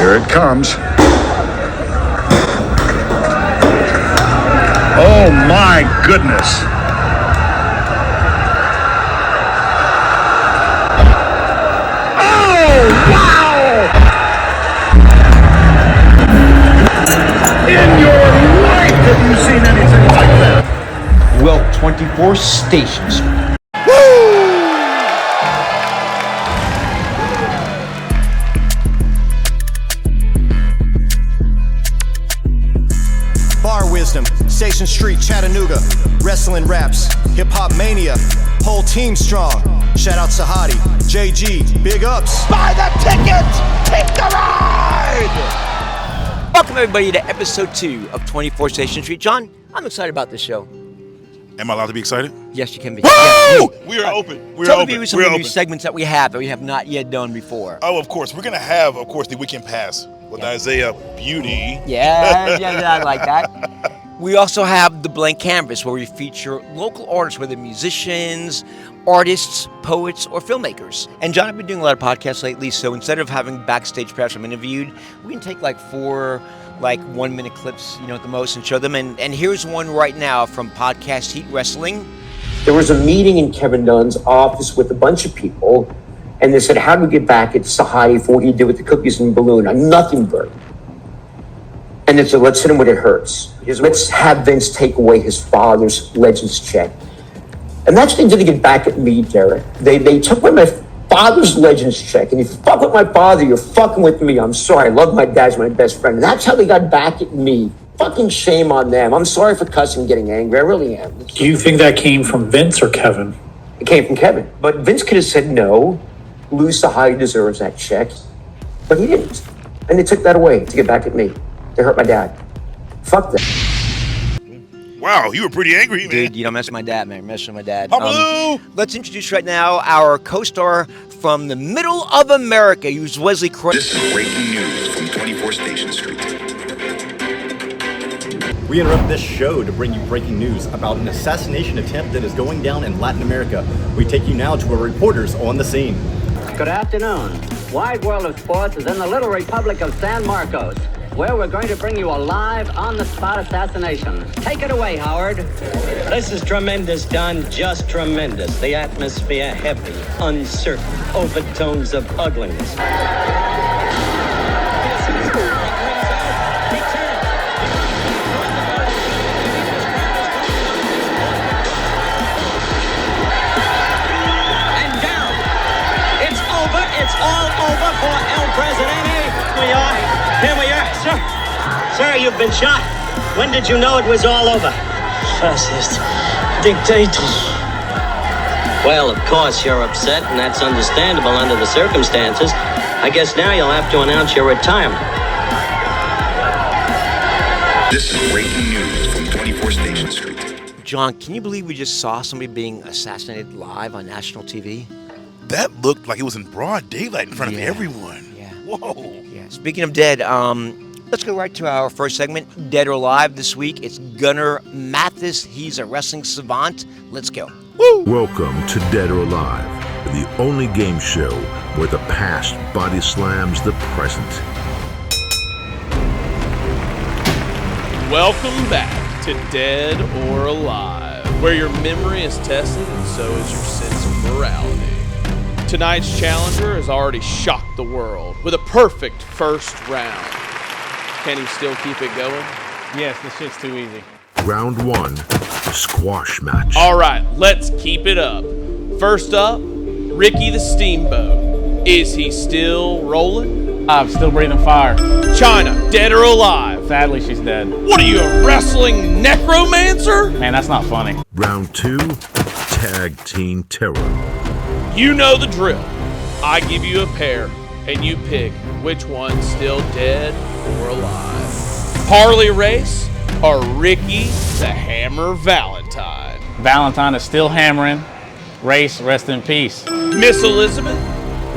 Here it comes. Oh my goodness. Oh, wow! In your life have you seen anything like that? Well, 24 stations. Station Street, Chattanooga, wrestling raps, hip-hop mania, whole team strong. Shout out Sahadi, JG, big ups. Buy the ticket, take the ride! Welcome everybody to episode 2 of 24 Station Street. John, I'm excited about this show. Am I allowed to be excited? Yes, you can be. Woo! Yeah. We are open. Tell the viewers some of these segments that we have not yet done before. Oh, of course. We're going to have, the Weekend Pass with Isaiah Beauty. Yeah, I like that. We also have the Blank Canvus, where we feature local artists, whether musicians, artists, poets, or filmmakers. And John, I've been doing a lot of podcasts lately, so instead of having backstage press I'm interviewed, we can take 4 1-minute clips, at the most, and show them. And here's one right now from Podcast Heat Wrestling. There was a meeting in Kevin Dunn's office with a bunch of people, and they said, how do we get back at Sahadi for what he did with the cookies and balloon? A nothing burger. And they said, let's hit him when it hurts. Let's have Vince take away his father's Legends check. And that's what they did to get back at me, Derek. They took away my father's Legends check. And if you fuck with my father, you're fucking with me. I'm sorry. I love my dad. He's my best friend. And that's how they got back at me. Fucking shame on them. I'm sorry for cussing and getting angry. I really am. Do you think that came from Vince or Kevin? It came from Kevin. But Vince could have said no. Lou Sahadi deserves that check. But he didn't. And they took that away to get back at me. They hurt my dad. Fuck them. Wow, you were pretty angry, man. Dude, you don't mess with my dad, man. Mess with my dad. Let's introduce right now our co-star from the middle of America. He was Wesley Croy. This is breaking news from 24 Station Street. We interrupt this show to bring you breaking news about an assassination attempt that is going down in Latin America. We take you now to our reporters on the scene. Good afternoon. Wide World of Sports is in the little republic of San Marcos, where we're going to bring you a live, on-the-spot assassination. Take it away, Howard. This is tremendous, Don, just tremendous. The atmosphere heavy, uncertain, overtones of ugliness. And down. It's over. It's all over for El Presidente. Here we are, sir. Sir, you've been shot. When did you know it was all over? Fascist dictators. Well, of course you're upset, and that's understandable under the circumstances. I guess now you'll have to announce your retirement. This is breaking news from 24 Station Street. John, can you believe we just saw somebody being assassinated live on national TV? That looked like it was in broad daylight in front of everyone. Yeah. Whoa. Yeah. Speaking of dead, let's go right to our first segment, Dead or Alive. This week, it's Gunnar Mathis. He's a wrestling savant. Let's go. Woo! Welcome to Dead or Alive, the only game show where the past body slams the present. Welcome back to Dead or Alive, where your memory is tested and so is your sense of morality. Tonight's challenger has already shocked the world with a perfect first round. Can he still keep it going? Yes, this shit's too easy. Round 1, squash match. All right, let's keep it up. First up, Ricky the Steamboat. Is he still rolling? I'm still breathing fire. China, dead or alive? Sadly, she's dead. What are you, a wrestling necromancer? Man, that's not funny. Round 2, tag team terror. You know the drill. I give you a pair, and you pick which one's still dead or alive. Harley Race or Ricky the Hammer Valentine? Valentine is still hammering. Race, rest in peace. Miss Elizabeth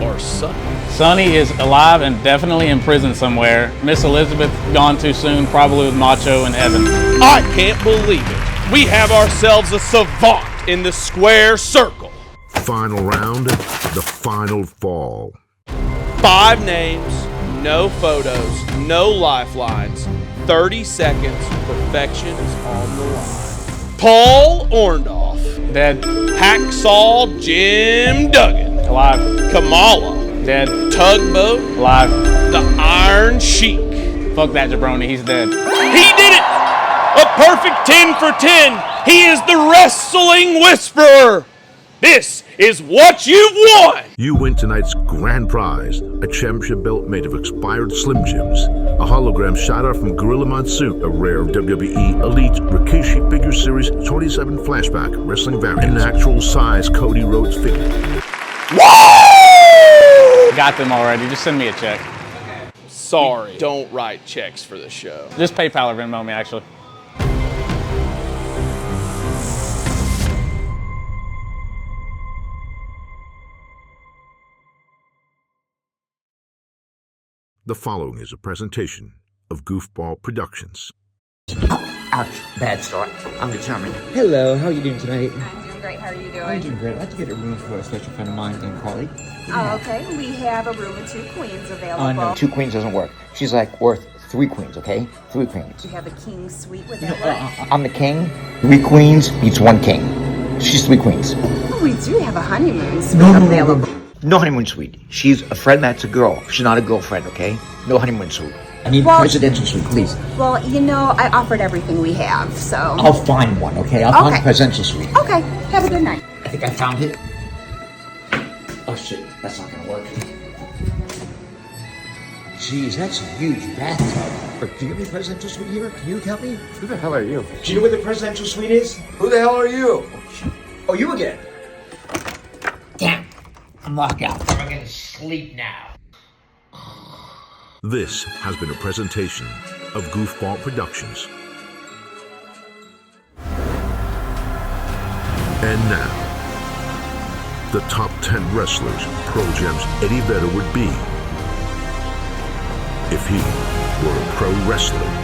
or Sonny? Sonny is alive and definitely in prison somewhere. Miss Elizabeth gone too soon, probably with Macho and Evan. I can't believe it. We have ourselves a savant in the square circle. Final round, the final fall. 5 names, No photos, no lifelines. 30 seconds, perfection is on the line. Paul Orndorff. Dead. Hacksaw Jim Duggan. Alive. Kamala. Dead. Tugboat. Alive. The Iron Sheik. Fuck that jabroni, he's dead. He did it! A perfect 10 for 10. He is the Wrestling Whisperer. This is what you've won. You win tonight's grand prize, a championship belt made of expired Slim Jims, a hologram shout-out from Gorilla Monsoon, a rare WWE Elite Rikishi Figure Series 27 Flashback Wrestling variant, and an actual size Cody Rhodes figure. Woo! Got them already, just send me a check. Sorry, don't write checks for the show. Just PayPal or Venmo me, actually. The following is a presentation of Goofball Productions. Ouch, bad start. I'm determined. Hello, how are you doing tonight? I'm doing great. How are you doing? I'm doing great. I'd like to get a room for a special friend of mine named Carly. Oh, okay. We have a room with 2 queens available. Oh, no, 2 queens doesn't work. She's like worth 3 queens, okay? 3 queens. You have a king suite with that work? I'm the king. 3 queens beats 1 king. She's 3 queens. Oh, we do have a honeymoon suite available. No honeymoon suite. She's a friend that's a girl. She's not a girlfriend, okay? No honeymoon suite. I need presidential suite, please. Well, you know, I offered everything we have, so... I'll find one, okay? I'll find a presidential suite. Okay, have a good night. I think I found it. Oh, shit. That's not gonna work. Jeez, that's a huge bathtub. Do you have any presidential suite here? Can you help me? Who the hell are you? Do you know where the presidential suite is? Who the hell are you? Oh, you again. Damn. I'm locked out. I'm gonna sleep now. This has been a presentation of Goofball Productions. And now, the top 10 wrestlers Pearl Jam's Eddie Vedder would be if he were a pro wrestler.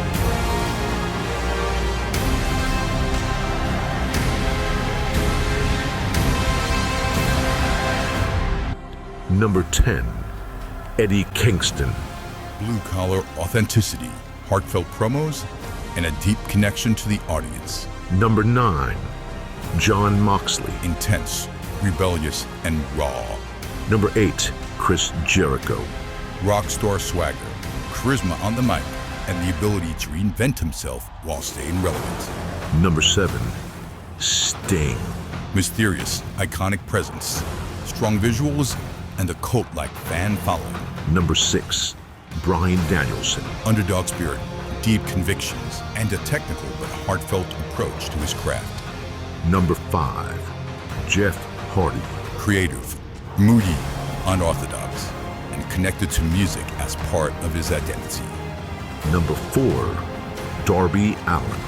Number 10, Eddie Kingston. Blue-collar authenticity, heartfelt promos, and a deep connection to the audience. Number 9, John Moxley. Intense, rebellious, and raw. Number 8, Chris Jericho. Rockstar swagger, charisma on the mic, and the ability to reinvent himself while staying relevant. Number 7, Sting. Mysterious, iconic presence, strong visuals, and a cult-like fan following. Number 6, Bryan Danielson. Underdog spirit, deep convictions, and a technical but heartfelt approach to his craft. Number 5, Jeff Hardy. Creative, moody, unorthodox, and connected to music as part of his identity. Number 4, Darby Allin.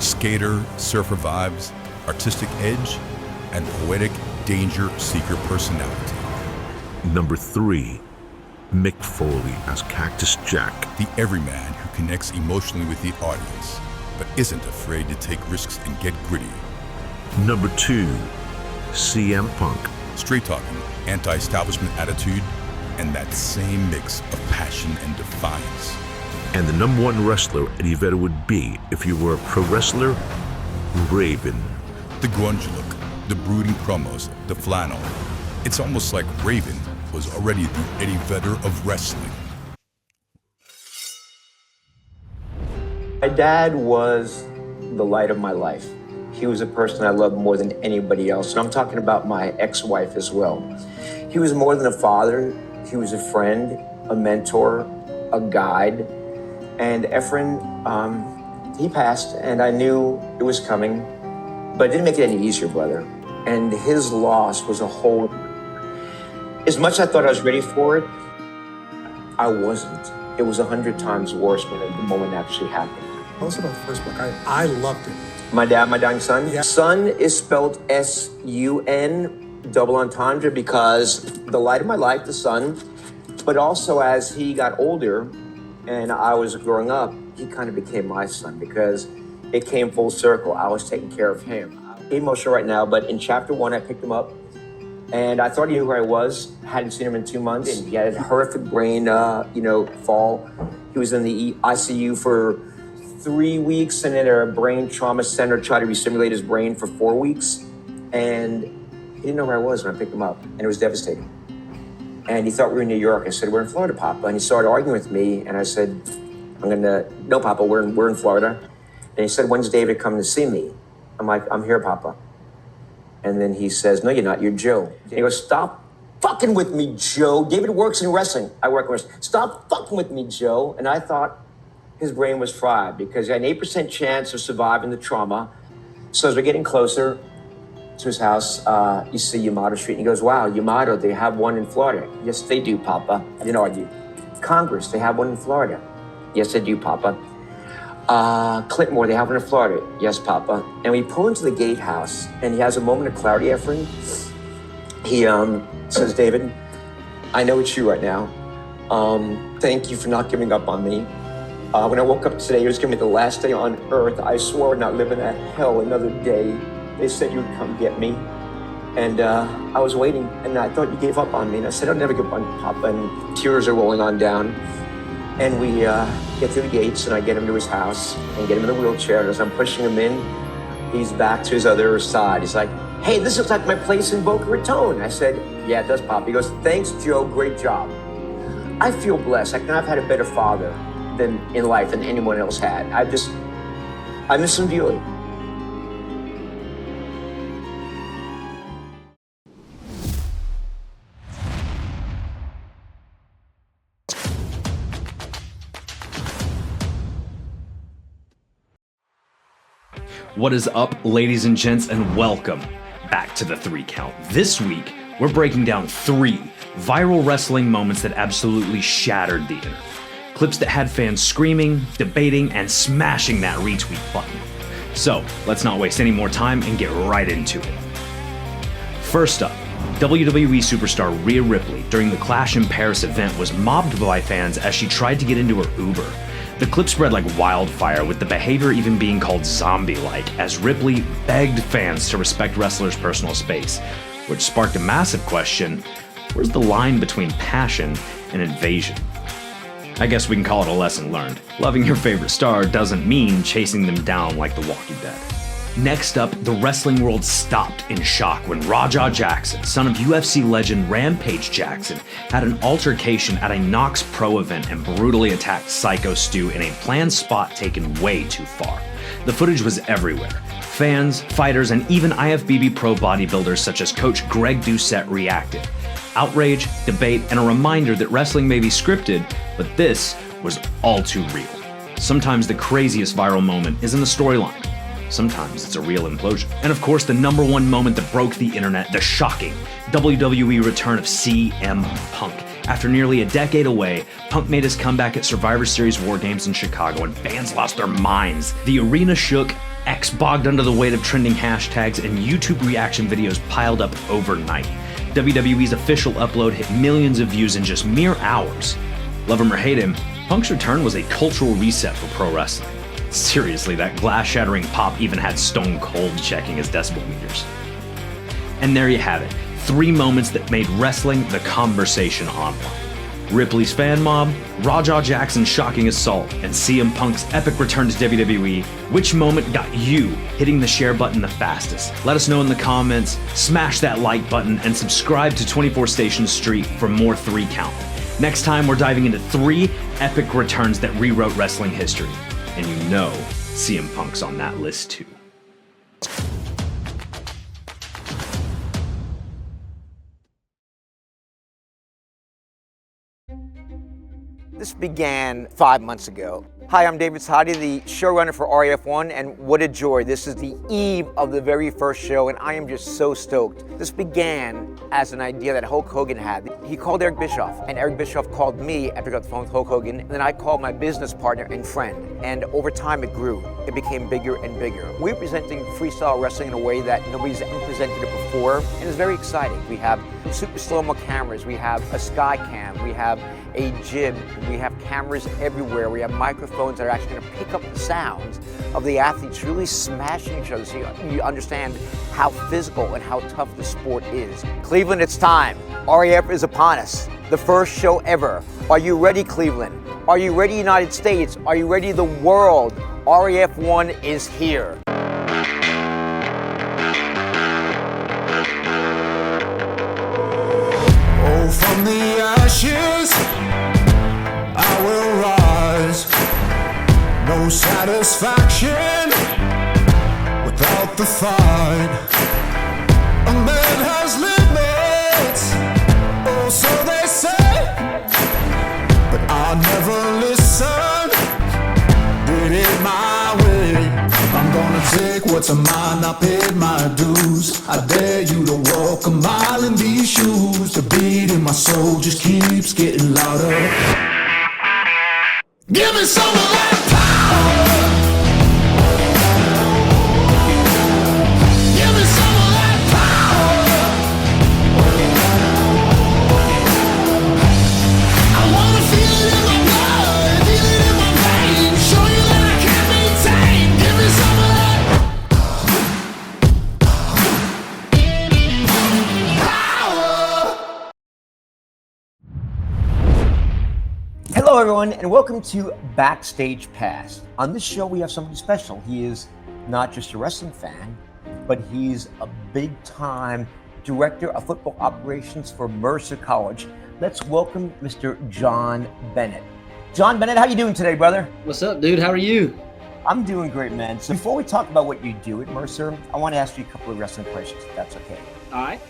Skater, surfer vibes, artistic edge, and poetic danger seeker personality. Number 3, Mick Foley as Cactus Jack. The everyman who connects emotionally with the audience, but isn't afraid to take risks and get gritty. Number 2, CM Punk. Straight-talking, anti-establishment attitude, and that same mix of passion and defiance. And the number 1 wrestler Eddie Vedder would be if you were a pro wrestler, Raven. The grunge look, the brooding promos, the flannel. It's almost like Raven was already the Eddie Vedder of wrestling. My dad was the light of my life. He was a person I loved more than anybody else. And I'm talking about my ex-wife as well. He was more than a father. He was a friend, a mentor, a guide. And Efren, he passed, and I knew it was coming, but it didn't make it any easier, brother. And his loss was a whole... As much as I thought I was ready for it, I wasn't. It was 100 times worse when the moment actually happened. Tell us about the first book. I loved it. My Dad, My Dying Son? Yeah. Son is spelled S-U-N, double entendre, because the light of my life, the sun, but also as he got older and I was growing up, he kind of became my son because it came full circle. I was taking care of him. I'm emotional right now, but in chapter 1, I picked him up And I thought he knew who I was. Hadn't seen him in 2 months. And he had a horrific brain, fall. He was in the ICU for 3 weeks and in a brain trauma center, tried to re-stimulate his brain for 4 weeks. And he didn't know where I was when I picked him up. And it was devastating. And he thought we were in New York. I said, we're in Florida, Papa. And he started arguing with me. And I said, no, Papa, we're in Florida. And he said, when's David coming to see me? I'm like, I'm here, Papa. And then he says, no, you're not, you're Joe. And he goes, stop fucking with me, Joe. David works in wrestling. I work in wrestling. Stop fucking with me, Joe. And I thought his brain was fried because he had an 8% chance of surviving the trauma. So as we're getting closer to his house, you see Yamato Street, and he goes, wow, Yamato, they have one in Florida. Yes, they do, Papa. I didn't argue. Congress, they have one in Florida. Yes, they do, Papa. Clintmore, they have one in Florida. Yes, Papa. And we pull into the gatehouse, and he has a moment of clarity after him. He says, David, I know it's you right now. Thank you for not giving up on me. When I woke up today, it was going to be the last day on earth. I swore I would not live in that hell another day. They said you would come get me. And I was waiting, and I thought you gave up on me. And I said, I'll never give up on you, Papa. And tears are rolling on down. And we get through the gates, and I get him to his house and get him in the wheelchair. And as I'm pushing him in, he's back to his other side. He's like, hey, this looks like my place in Boca Raton. I said, yeah, it does, Papa. He goes, thanks, Joe, great job. I feel blessed. I cannot have had a better father in life than anyone else had. I miss him dearly. What is up, ladies and gents, and welcome back to the 3 Count. This week, we're breaking down 3 viral wrestling moments that absolutely shattered the internet. Clips that had fans screaming, debating, and smashing that retweet button. So, let's not waste any more time and get right into it. First up, WWE superstar Rhea Ripley during the Clash in Paris event was mobbed by fans as she tried to get into her Uber. The clip spread like wildfire, with the behavior even being called zombie-like, as Ripley begged fans to respect wrestlers' personal space, which sparked a massive question: where's the line between passion and invasion? I guess we can call it a lesson learned. Loving your favorite star doesn't mean chasing them down like The Walking Dead. Next up, the wrestling world stopped in shock when Raja Jackson, son of UFC legend Rampage Jackson, had an altercation at a Knox Pro event and brutally attacked Psycho Stu in a planned spot taken way too far. The footage was everywhere. Fans, fighters, and even IFBB pro bodybuilders such as Coach Greg Doucette reacted. Outrage, debate, and a reminder that wrestling may be scripted, but this was all too real. Sometimes the craziest viral moment isn't the storyline. Sometimes it's a real implosion. And of course, the #1 moment that broke the internet, the shocking WWE return of CM Punk. After nearly a decade away, Punk made his comeback at Survivor Series War Games in Chicago, and fans lost their minds. The arena shook, X bogged under the weight of trending hashtags, and YouTube reaction videos piled up overnight. WWE's official upload hit millions of views in just mere hours. Love him or hate him, Punk's return was a cultural reset for pro wrestling. Seriously, that glass-shattering pop even had Stone Cold checking his decibel meters. And there you have it, 3 moments that made wrestling the conversation online. Ripley's fan mob, Raja Jackson's shocking assault, and CM Punk's epic return to WWE. Which moment got you hitting the share button the fastest? Let us know in the comments, smash that like button, and subscribe to 24 Station Street for more 3 Count. Next time, we're diving into 3 epic returns that rewrote wrestling history. And you know CM Punk's on that list too. This began 5 months ago. Hi, I'm David Sahadi, the showrunner for RAF1, and what a joy. This is the eve of the very first show, and I am just so stoked. This began as an idea that Hulk Hogan had. He called Eric Bischoff, and Eric Bischoff called me after I got the phone with Hulk Hogan, and then I called my business partner and friend, and over time it grew. It became bigger and bigger. We're presenting freestyle wrestling in a way that nobody's ever presented it before, and it's very exciting. We have super slow-mo cameras. We have a sky cam. We have a jib. We have cameras everywhere. We have microphones that are actually going to pick up the sounds of the athletes really smashing each other, so you understand how physical and how tough the sport is. Cleveland, it's time. RAF is upon us. The first show ever. Are you ready, Cleveland? Are you ready, United States? Are you ready, the world? RAF 1 is here. Oh, from the ashes, I will rise. No satisfaction without the fight. A man has limits, oh, so they say. But I never listen, did it my way. I'm gonna take what's mine, I paid my dues. I dare you to walk a mile in these shoes. The beat in my soul just keeps getting louder. Give me some of that power. Give me some of that power. I wanna feel it in my blood, feel it in my veins, show you that I can't be tamed. Give me some of that power. Hello, everyone, and welcome to Backstage Pass. On this show, we have somebody special. He is not just a wrestling fan, but he's a big-time director of football operations for Mercer College. Let's welcome Mr. John Bennett. John Bennett, how you doing today, brother? What's up, dude? How are you? I'm doing great, man. So before we talk about what you do at Mercer, I want to ask you a couple of wrestling questions, if that's okay. All right.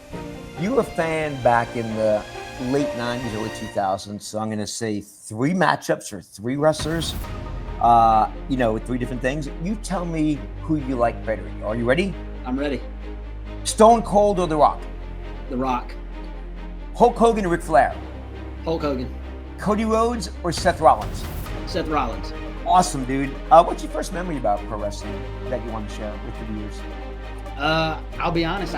You were a fan back in the late 90s, early 2000s, so I'm going to say 3 matchups or 3 wrestlers, with 3 different things. You tell me who you like better. Are you ready? I'm ready. Stone Cold or The Rock? The Rock. Hulk Hogan or Ric Flair? Hulk Hogan. Cody Rhodes or Seth Rollins? Seth Rollins. Awesome, dude. What's your first memory about pro wrestling that you want to share with the viewers? I'll be honest,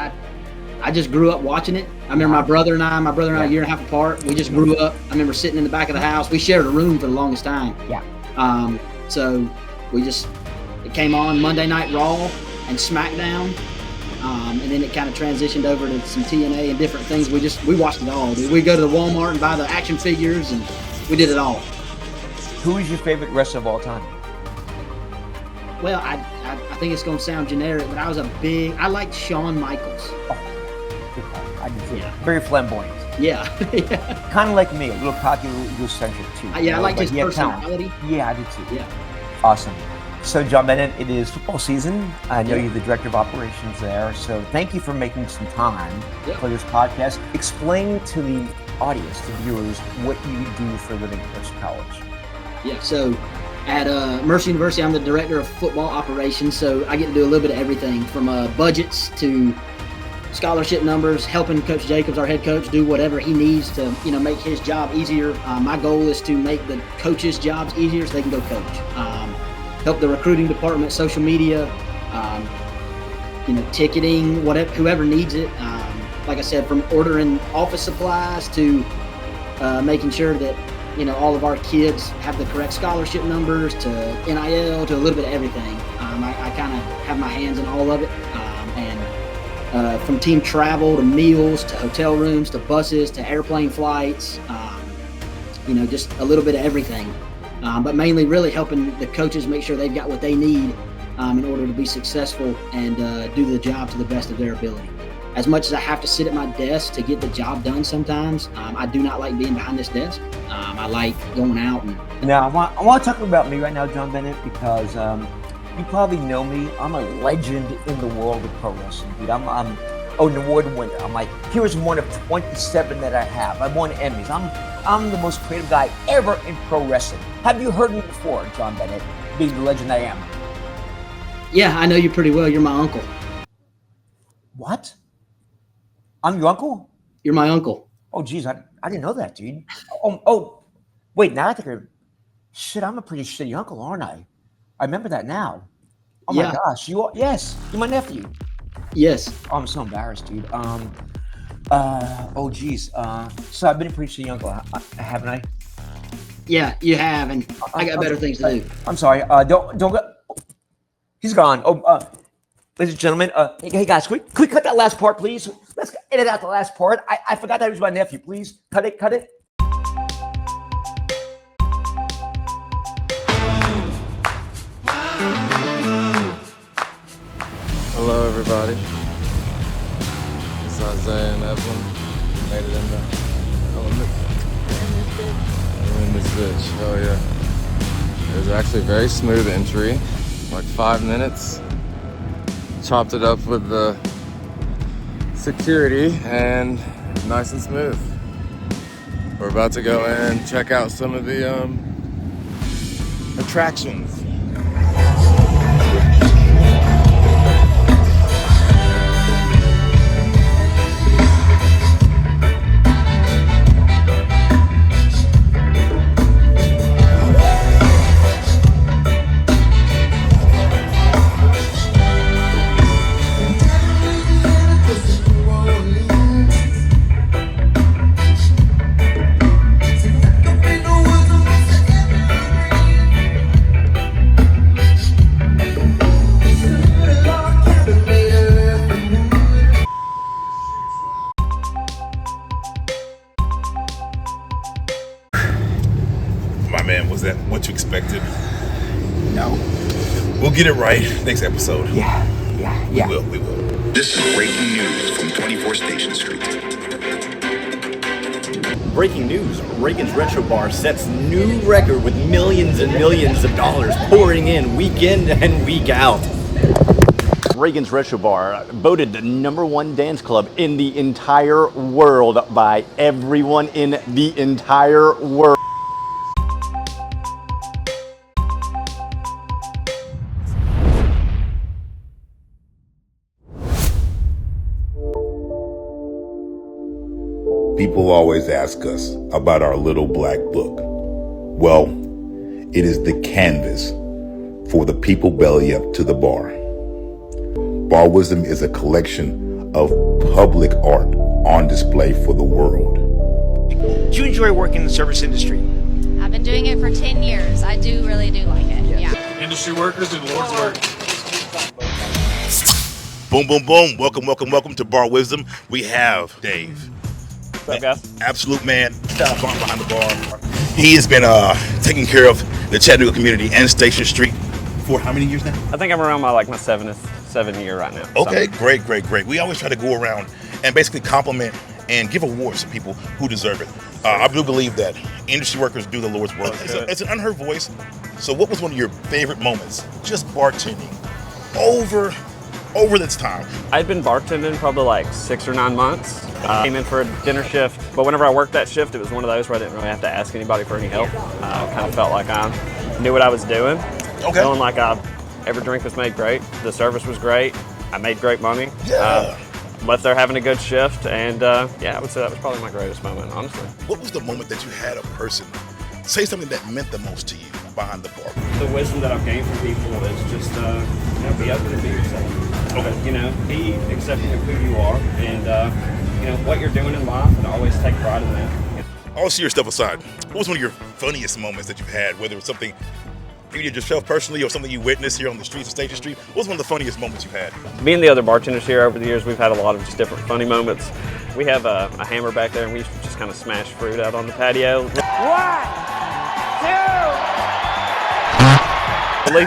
I just grew up watching it. I remember my brother and I a year and a half apart. We just grew up. I remember sitting in the back of the house. We shared a room for the longest time. Yeah. So it came on Monday Night Raw and SmackDown. And then it kind of transitioned over to some TNA and different things. We watched it all, dude. We go to the Walmart and buy the action figures, and we did it all. Who is your favorite wrestler of all time? Well, I think it's going to sound generic, but I liked Shawn Michaels. I do too. Yeah. Very flamboyant. Yeah. Kind of like me, a little cocky, a little egocentric too. I like his personality. Yeah, I do too. Yeah. Awesome. So, John Bennett, it is football season. I know you're the director of operations there. So, thank you for making some time for this podcast. Explain to the audience, the viewers, what you do for a living at Mercer College. Yeah. So, at Mercer University, I'm the director of football operations. So, I get to do a little bit of everything from budgets to scholarship numbers, helping Coach Jacobs, our head coach, do whatever he needs to, make his job easier. My goal is to make the coaches' jobs easier so they can go coach. Help the recruiting department, social media, ticketing, whoever needs it. Like I said, from ordering office supplies to making sure that all of our kids have the correct scholarship numbers, to NIL, to a little bit of everything. I kind of have my hands in all of it. From team travel to meals to hotel rooms to buses to airplane flights, just a little bit of everything. But mainly really helping the coaches make sure they've got what they need in order to be successful and do the job to the best of their ability. As much as I have to sit at my desk to get the job done sometimes, I do not like being behind this desk. I like going out. Now, I want to talk about me right now, John Bennett, because you probably know me. I'm a legend in the world of pro wrestling, dude. I'm an award winner. I'm like, here's one of 27 that I have. I've won Emmys. I'm the most creative guy ever in pro wrestling. Have you heard me before, John Bennett, being the legend I am? Yeah, I know you pretty well. You're my uncle. What? I'm your uncle? You're my uncle. Oh, geez, I didn't know that, dude. Oh, wait, now I think I'm a pretty shitty uncle, aren't I? I remember that now. Oh my gosh, yes, you're my nephew. Yes. Oh, I'm so embarrassed, dude. Oh geez. So I've been a preacher uncle, haven't I? Yeah, you have, and I got better things to do. I'm sorry. Don't go. He's gone. Ladies and gentlemen. Hey guys, can we cut that last part, please? Let's edit out the last part. I forgot that he was my nephew. Please cut it. Cut it. Hello, everybody. It's Isaiah and Evelyn. Made it in the element. We're in this bitch. Oh, yeah. It was actually a very smooth entry, like 5 minutes. Chopped it up with the security and nice and smooth. We're about to go and check out some of the attractions. My man, was that what you expected? No. We'll get it right next episode. Yeah. We will. This is breaking news from 24 Station Street. Breaking news, Reagan's Retro Bar sets new record with millions and millions of dollars pouring in week in and week out. Reagan's Retro Bar voted the #1 dance club in the entire world by everyone in the entire world. People always ask us about our little black book. Well, it is the canvas for the people belly up to the bar. Bar Wisdom is a collection of public art on display for the world. Do you enjoy working in the service industry? I've been doing it for 10 years. I really do like it. Yeah. Industry workers do the Lord's work. Boom, boom, boom. Welcome to Bar Wisdom. We have Dave. What's up, guys? Absolute man, gone behind the bar. He has been taking care of the Chattanooga community and Station Street for how many years now? I think I'm around my 7th year right now. Okay, great. We always try to go around and basically compliment and give awards to people who deserve it. I do believe that industry workers do the Lord's work. It's an unheard voice. So what was one of your favorite moments just bartending over this time? I'd been bartending probably 6 or 9 months. Came in for a dinner shift, but whenever I worked that shift, it was one of those where I didn't really have to ask anybody for any help. I kind of felt like I knew what I was doing. Okay. Feeling like every drink was made great. The service was great. I made great money. Yeah. Left there having a good shift, and I would say that was probably my greatest moment, honestly. What was the moment that you had a person say something that meant the most to you behind the bar? The wisdom that I've gained from people is just be open and be yourself. Okay. Be accepting of who you are, and what you're doing in life, and always take pride in that. All serious stuff aside, what was one of your funniest moments that you've had, whether it's something you did yourself personally or something you witnessed here on the streets of Station Street? What was one of the funniest moments you've had? Me and the other bartenders here over the years, we've had a lot of just different funny moments. We have a hammer back there, and we used to just kind of smash fruit out on the patio. 1, 2.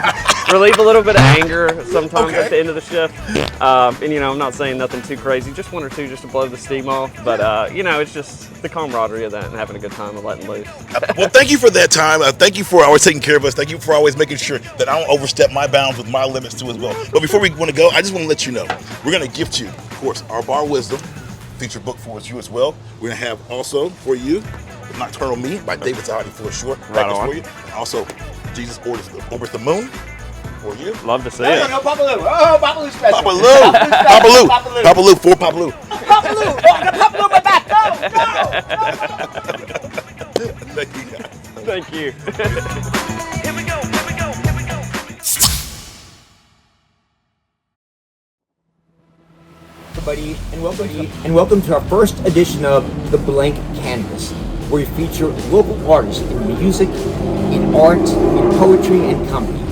Relieve a little bit of anger sometimes at the end of the shift. I'm not saying nothing too crazy, just 1 or 2 just to blow the steam off. But, it's just the camaraderie of that and having a good time and letting loose. Well, thank you for that time. Thank you for always taking care of us. Thank you for always making sure that I don't overstep my bounds with my limits too as well. But before we want to go, I just want to let you know, we're going to gift you, of course, our Bar Wisdom feature book for you as well. We're going to have also for you, The Nocturnal Me by David Zahadi for sure. Right on. For you. And also, Jesus Orbits the Moon. For you. Love to see it. No, Papaloo. Oh, Papaloo special. Papaloo for Papaloo. Papaloo. Oh, I got Papaloo in my back. No. Thank you, guys. Thank you. Here we go. everybody, and welcome to our first edition of the Blank Canvus, where we feature local artists in music, in art, in poetry, and comedy.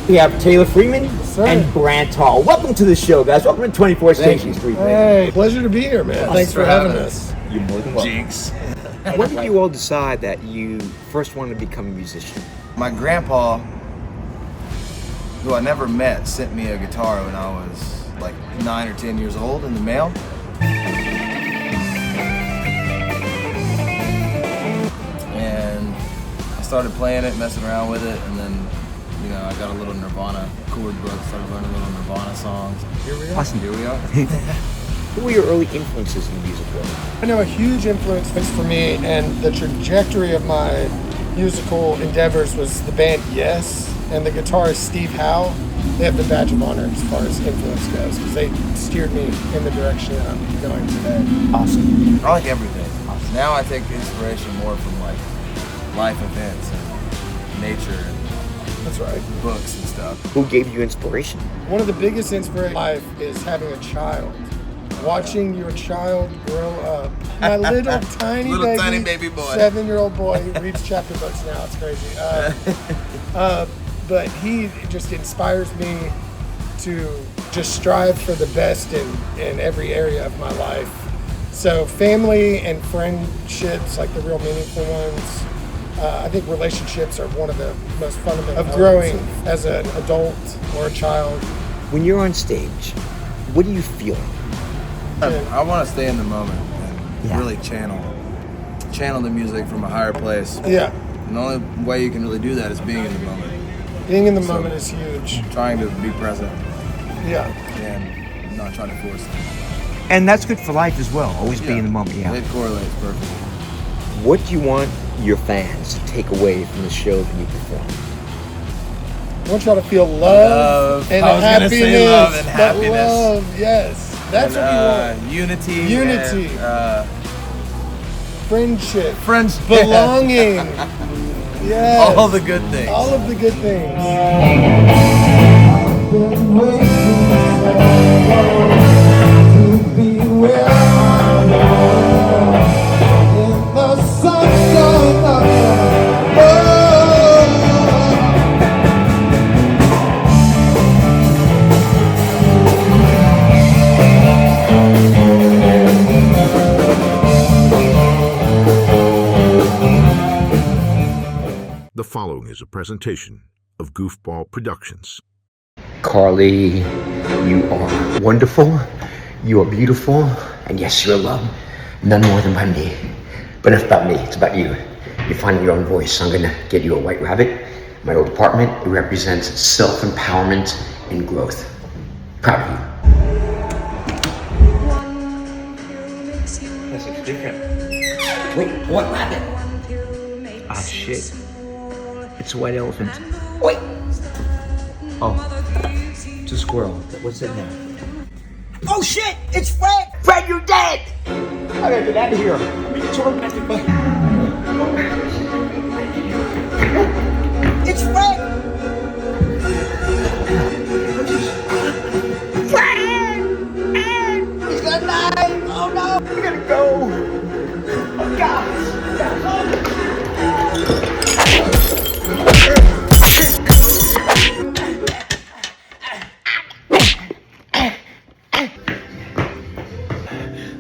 We have Taylor Freeman and Grant Hall. Welcome to the show, guys. Welcome to 24 Station Street. Hey, pleasure to be here, man. Thanks for having us. You're more than welcome. Jinx. When did you all decide that you first wanted to become a musician? My grandpa, who I never met, sent me a guitar when I was like 9 or 10 years old in the mail. And I started playing it, messing around with it, and then, you know, I got a little Nirvana chord book, started learning little Nirvana songs. Here we are. Awesome. Here we are. Who were your early influences in the music world? I know a huge influence for me and the trajectory of my musical endeavors was the band Yes, and the guitarist Steve Howe. They have the badge of honor as far as influence goes because they steered me in the direction that I'm going today. Awesome. I like everything. Awesome. Now I take inspiration more from like life events and nature and that's right, books and stuff. Who gave you inspiration? One of the biggest inspirations in life is having a child. Watching your child grow up. My little tiny baby boy, 7-year-old boy who reads chapter books now. It's crazy. But he just inspires me to just strive for the best in every area of my life. So family and friendships, like the real meaningful ones, I think relationships are one of the most fundamental of growing as an adult or a child. When you're on stage, what do you feel? I want to stay in the moment and really channel the music from a higher place. Yeah. And the only way you can really do that is being in the moment. Being in the moment is huge. Trying to be present. Yeah. And not trying to force it. And that's good for life as well. Always be in the moment. Yeah. It correlates perfectly. What do you want your fans to take away from the show that you perform? I want y'all to feel love and happiness. Say love and happiness. Love, yes. That's what you want. Unity. And, friendship. Belonging. Yes. All the good things. All of the good things. The following is a presentation of Goofball Productions. Carly, you are wonderful, you are beautiful, and yes, you're loved. None more than by me. But enough about me, it's about you. You're finding your own voice. I'm gonna get you a white rabbit. My old apartment, it represents self-empowerment and growth. Proud of you. That looks different. Wait, what rabbit? Ah, shit. It's a white elephant. Wait. Oh, it's a squirrel. What's in there? Oh shit! It's Fred! Fred, you're dead! I gotta get out of here. It's Fred! Fred! He's gonna die! Oh no! We gotta go! Oh God!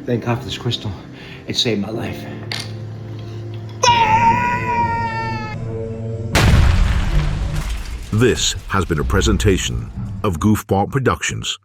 Thank God for this crystal. It saved my life. This has been a presentation of Goofball Productions.